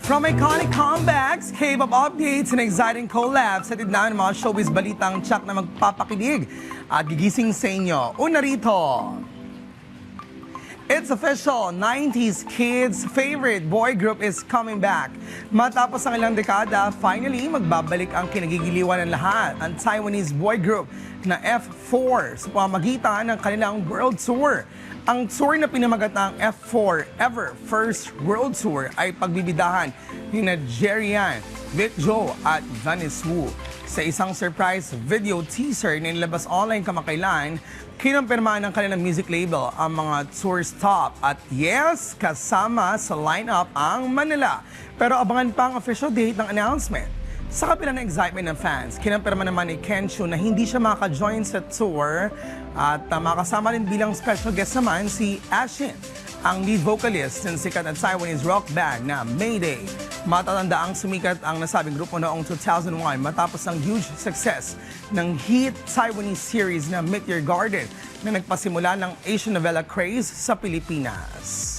From iconic comebacks, K-pop updates, and exciting collabs, hatid na ng mga showbiz balitang tsak na magpapakilig at gigising sa inyo. Una rito, it's official, 90s kids' favorite boy group is coming back. Matapos ang ilang dekada, finally magbabalik ang kinagigiliwan ng lahat, ang Taiwanese boy group na F4 sa pamamagitan ng kanilang world tour. Ang tour na pinamagatang F4 Ever First World Tour ay pagbibidahan ni Jerry Yan, Vic Jo at Venice Wu. Sa isang surprise video teaser na nilabas online kamakailan, kinumpirma ng kanilang music label ang mga tour stop at yes, kasama sa lineup ang Manila. Pero abangan pa ang official date ng announcement. Sa kapila ng excitement ng fans, kinumpirma naman ni Kenshu na hindi siya makaka-join sa tour at makasama rin bilang special guest naman si Ashin, ang lead vocalist ng sikat at Taiwanese rock band na Mayday. Matatanda ang sumikat ang nasabing grupo noong 2001 matapos ang huge success ng hit Taiwanese series na Meet Your Garden na nagpasimula ng Asian novela craze sa Pilipinas.